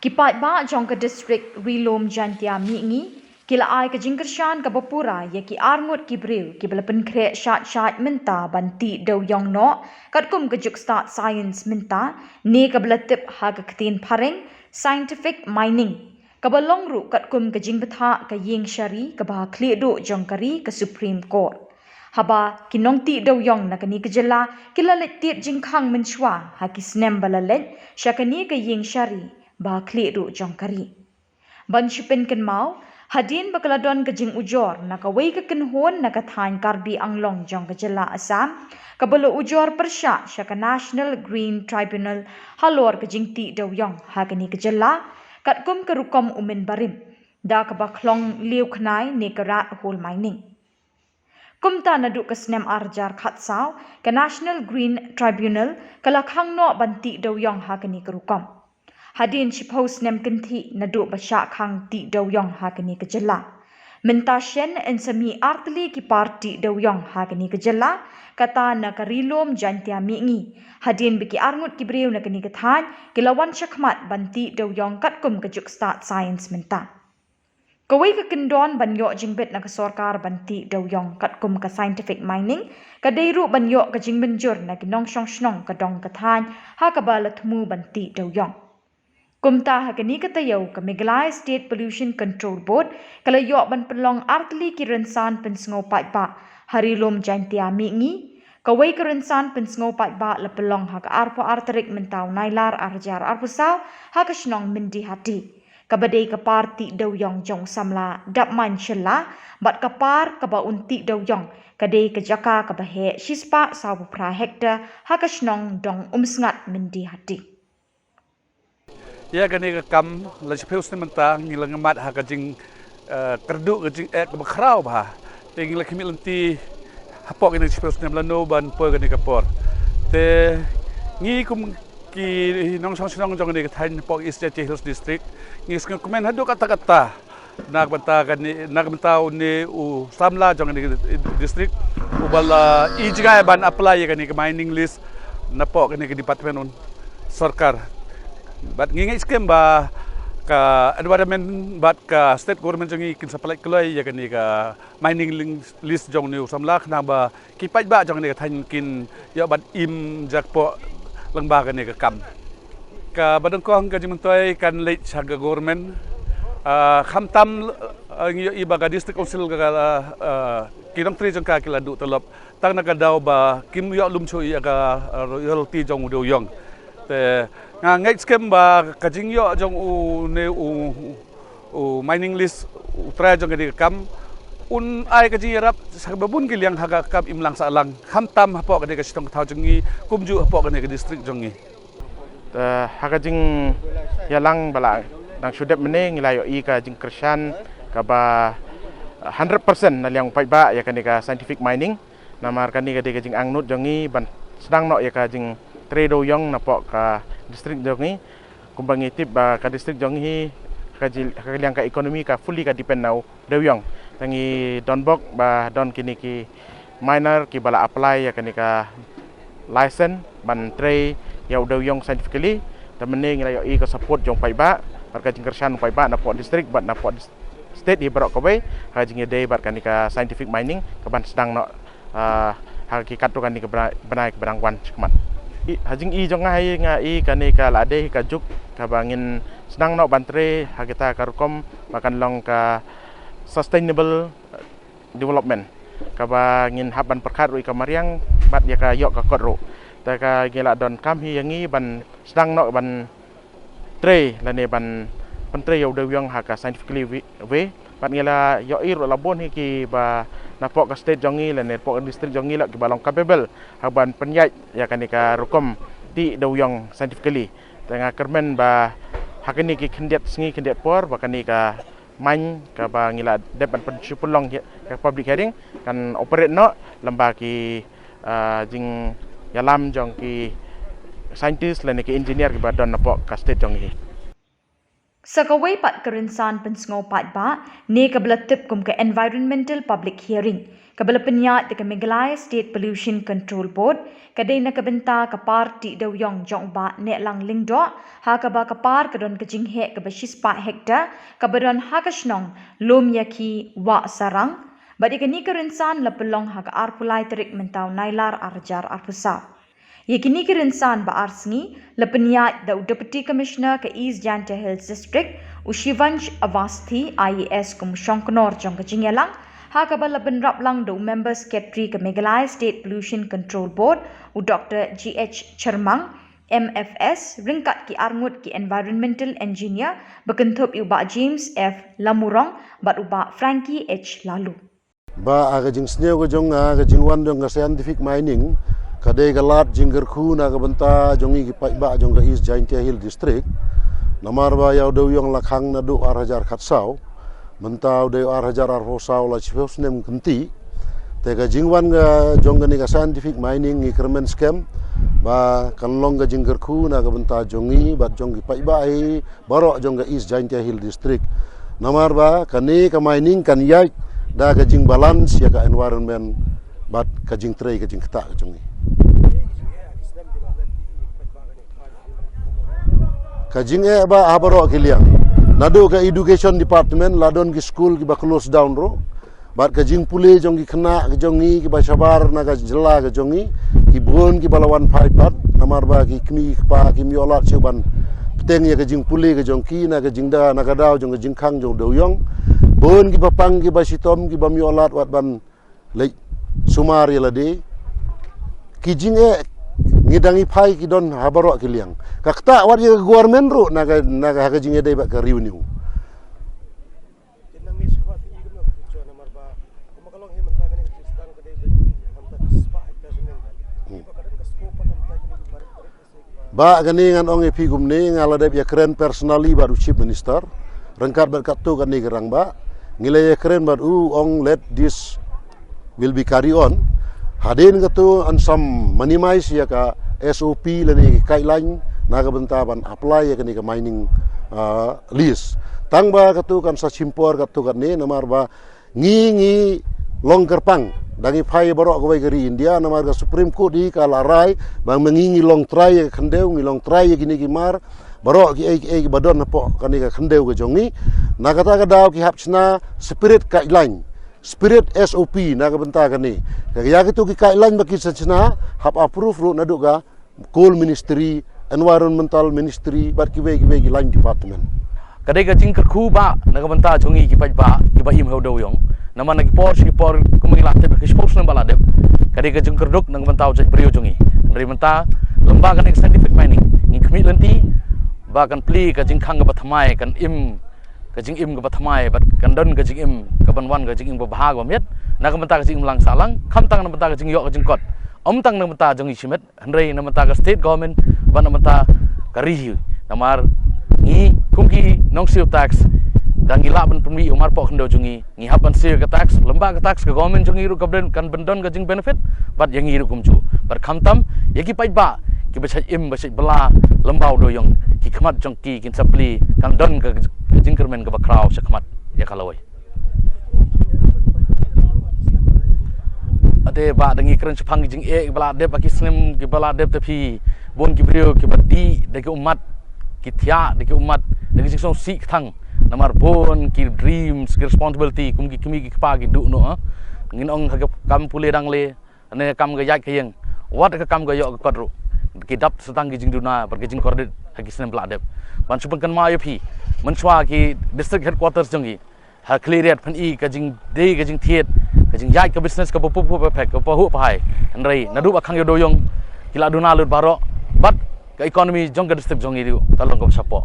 Kipat ba jong ke district Rilom Jantia Mingi, kila ai ke jingkershan ke Bapura ya ki arngut ki breu ki belapen kre shat minta banti dau yong no kat kum ke juk start science minta ne ke belatip ha ke ketin paring scientific mining ke balong ru kat kum ke jing betha ke yeng syari ke bah kli do jong kari ke Supreme Court. Haba kinong ti daw yong na kani kejela kila let tiet jingkhang menchwa ha ki snem balalet syakani ke yeng syari ba kli do jong kari. Ban shipin ken mau hadin bakaladon ke jing ujor na ka wei ke ken hon na ka thain karbi anglong jong kejela Assam ka balo ujor persya syaka National Green Tribunal halor ke jing ti daw yong ha kani kejela kat kum ke rukom umin barim da ka baklong liu khnai ne ka rat hole mining. Kumta naduk ke snem arjar khatsau ke National Green Tribunal kalakhang no banti daw yong ha kani kerukom. Hadin shipho snem kenti naduk basya khang ti daw yong ha kani kejela. Minta shen en semi artli ki parti daw yong ha kani kejela kata na karilom jantia mingi. Hadin biki arngut ki breu na kani kethan kilawan syakmat banti daw yong kat kum kejuk start science minta. Kawai ke kendon banyo jingbet na kesorkar banti daw yong kat kum ke scientific mining ka deiru banyo ke jingbenjur na kinong syong shnong ke dong kethan ha ka balatmu banti daw yong. Kumta ha kani katayaw ke Meghalaya State Pollution Control Board kala yok ban pelong artli ki rensan pensngo pai pa harilom jantia mingi kawai ke rensan pensngo pai pa la pelong ha ka arpo arterik mentau nailar arjar arpusau ha ka shnong mindi hati. Kabadai ka parti daw yong jong samla dap man shella bat kapar ka ba unti daw yong kadai ka jaka ka bahe shispa sabu pra hektar ha ka shnong dong umsngat mindi hati. Ya gani ka kam la chpeu sementa ngilang mat ha ka jing kerdu ka jing ek ka krau ba te ngila kimi lanti hapok ini chpeu sem la no ban po gani ka por te ngi kum ki nong song song jong ni ka thain pok East Hills District ngi skon komen hadu kata-kata nagbantau ni u samla jong ni district u bala ijgai ban apply ka ni ka mining list na pok ni ka department on sarkar bat ngi skem ba ka environment bat ka state government jong kin supply kloi ya kan ni ka mining list jong ni samla khna ba ki pai ba jong ni ka thain kin ya bat im jakpo lengba kan ni ka kam ka badang kong ka jimentoi kan late saga government khamtam ibaga district council ka kinong tri jong ka kila du tolop tang na ka daw ba kim yo lum chui ka royalty jong do yong te nga ngai skem ba ka jing yo jong u ne u mining list tra jong ka kam un ai ka jirap sa babun gilyang haga kam imlang sa lang khamtam hapo ka ka sitong thaw jongi kumju hapo ka ka district jongi haga jing yalang bala nang sudep meneng ilayo i ka jing kershan ka ba 100% nalyang pai ba ya kan ka scientific mining namar kan ka jing angnut jongi ban sedang no ya ka jing tredo yong napo ka district jongi kumbangi tip ba ka district jongi ka liang ka ekonomi ka fully ka depend nau dewyong tangi donbok ba don kini ki minor ki bala apply ya kan ka license ban tre ya dewyong scientifically tamene ngilayo i ka support jong pai ba ka jing kershan pai ba napo district bat napo state di barok kowe ka jing day bat kan ka scientific mining ka ban sedang no hakikat tu kan ni ka banai ka berangwan cekmat hajing i jong ngai kan ni ka lade ka juk ka bangin sedang no bantre hakita karukom makan long ka sustainable development ka bangin haban perkhat ui ka mariang bat ya ka yok ka kodro ta ka gela don kam hi yangi ban sedang no ban tre lane ban pentre yo dewyong ha ka scientifically we bat ngela yo ir labon hi ki ba napok ka state jongi lane pok district jongi la ki balong capable haban penyat ya kan ka rukom ti dewyong scientifically tengah kermen ba hakini ki kendet sngi kendet por ba kan ka main ka ba ngila depan pensupulong ka public hearing kan operate no lamba ki jing yalam jong ki scientist lane ki engineer ki badon napok ka state jong hi Sakaway pat kerinsan pensengau pat ba, ne kabla tip kum ke environmental public hearing. Kabla penyat ke Meghalaya State Pollution Control Board, kadai na kabenta ka parti daw yong jong ba ne lang lingdo, ha kaba kapar kadon kajing he kaba 6 hektar, kabadon hakasnong lom yaki wa sarang, badi kani kerinsan lapelong ha ka arpulai terik mentau nailar arjar arpusa. Yakini kerinsan ba arsngi lapenya the Deputy Commissioner ke East Jantia Hills District Ushivansh Avasthi IAS kumshongknor jong kajingelang ha kabal laben raplang do member secretary ke Meghalaya State Pollution Control Board u Dr. GH Charmang MFS ringkat ki arngut ki environmental engineer bekenthup uba James F Lamurong bat uba Frankie H Lalu ba aga jing sneo go jong aga jing wan jong scientific mining kadai galat jinggerku na kabenta jongi ki ba jong East Jantia Hill District namar ba yaw do yong lakhang na do arhajar khatsau mentau de arhajar arhosau la chifos nem kunti te ga jingwan ga jong ni ga scientific mining ni kermen scam ba kanlong ga jinggerku na kabenta jongi ba jong ki ba ai barok jong East Jantia Hill District namar ba kani ka mining kan yai da ga jing balance ya ka environment bat ka jing tray ka jing kata jongi kajing ba habaro kiliang nado ka education department ladon ki school ki ba close down ro bat kajing pule jong ki kena ki jongi ki ba sabar na ka jela ka jongi ki bon ki balawan phaipat namar ba ki kmi pa ki miolat chuban peteng ya kajing pule ka jongki na ka jingda na ka daw jong ka jingkhang jong doyong bon ki papang ki ba sitom ki ba miolat wat ban lei sumar ya lade ki jing ngidangi pai ki don habaro kiliang kakta war ye government ro naga ha jinge dai ba ka revenue ba gani ngan ong epi gumne ngala dai ya keren personally baru chief minister rengkat berkat tu kan ni gerang ba ngile keren baru ong let this will be carry on hadin katu ansam minimize ya ka SOP lani guideline naga bentaban apply ya kani ka mining list tangba katu kan sa chimpor katu kan ne namar ba ngi longker pang dangi phai borok ko gari India namar ka Supreme Court di ka larai bang mengingi long try ya khandeu ngi long try ya gini ki mar borok ki badon po kani ka khandeu ka jongi naga ta ka daw ki hapchna spirit guideline spirit SOP na kabenta kani kaya gitu ki kailan baki sachna hap approve ro naduga coal ministry environmental ministry bar ki we line department kadai ka jing kerku ba na kabenta jongi ki ba ki ba im hodo yong nama na ki por kumila te ki spokesman bala de kadai ka jing kerduk na kabenta ujaj brio jongi nri menta lembaga kan scientific mining ni kmi lenti ba kan pli ka jing khang ba thamai kan im kajing im ke bathamai bat kandon kajing im ke banwan kajing im bahag bamiet na ke menta kajing lang salang khamtang na menta kajing yok kajing kot omtang na menta jong isimet hendrei na menta ke state government ban na menta karihi namar ngi kumki nong siu tax dan gila ban pemi umar pok khndo jungi ngi hapan siu ke tax lemba ke tax ke government jungi ru kabden kan bendon kajing benefit bat yang ngi ru kumju bar khamtam yaki pai ba ki bachai im bachai bela lembau do yong ki khmat jong ki kin sapli kan don ke jingkermen ke bakrau sakmat ya kalawai ate ba dangi keren chapang jing e bala de baki snem ki bala de tapi bon ki brio ki badi de ki umat ki thia de ki umat de ki song sik thang namar bon ki dreams ki responsibility kum ki kimi ki pa ki du no ngin ong kam pule dang le ne kam ga yak kiyeng wat ka kam ga yok ka kodru ki dap setang ki jing duna bar ki jing kordit hagi snem bala de ban supang kan ma yopi menswa ki district headquarters jongi ha clear phan i ka jing de ka jing thiet ka jing yai ka business ka pupu perfect ka hu pai andrei nadu ba khang yo doyong kila duna lut baro but ka economy jong ka district jongi du talong ka sapo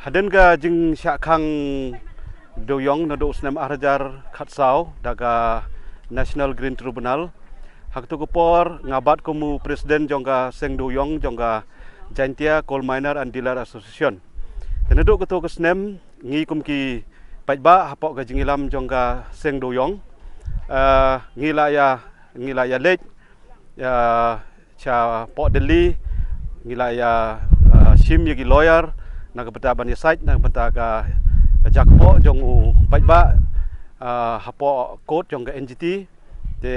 haden ka jing sya khang doyong nadu snem arhajar khatsau daga National Green Tribunal hak tu ko por ngabat ko mu presiden jongga seng doyong jongga Jantia Coal Miner and Dealer Association teneduk ketu ke snem ngi kum ki pajba hapok ka jingilam jongga seng doyong ngila ya lek ya cha po deli ngila ya shim yagi lawyer naga benta ban site naga benta ka jakpo jong u pai ba hapo code jong ka NGT te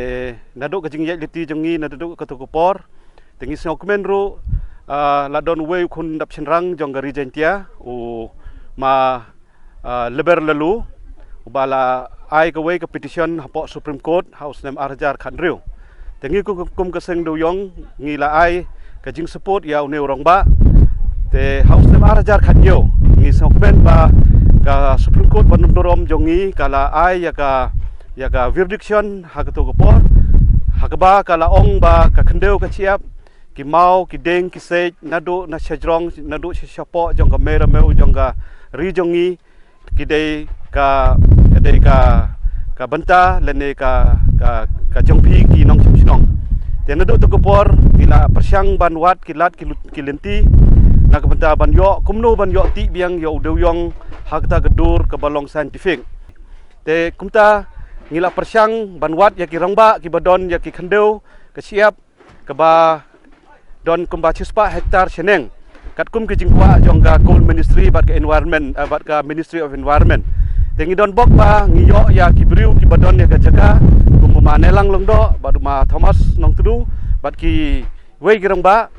nadu ka jing ye liti jong ngi nadu ka to por tengi song komen ru la don we kun dap chenrang jong ka regentia u ma leber lalu ubala ai ka we ka petition hapo Supreme Court House nem arjar khan riu tengi kum ka seng do yong ngi la ai ka jing support ya uneu rong ba te House nem arjar khan yo ngi song ben ba ka Supreme Court banum dorom jongi kala ai ya ka verdiction ha ka to ko por ha ka ba kala ong ba ka khendeu ka chiap ki mau ki deng ki se nadu na chajrong nadu chapo jong ka mera meu jong ka ri jongi ki dei ka benta lene ka jongpi ki nong chimsinong te nadu to ko por bila persyang ban wat ki lat ki lenti na ka benta ban yo kumno ban yo ti biang yo deu yong hakta gedur ke balong scientific te kumta ngila persyang banwat ya ki rangba ki badon ya ki khendeu ke siap ke ba don kumba chispa hektar seneng kat kum ke jingkwa jongga coal ministry bat ke environment bat ka ministry of environment te ngi don bok ba ngiyo ya ki briu ki badon ya ke jaga kum ma nelang longdo bat ma Thomas nong tudu bat ki wei ki rangba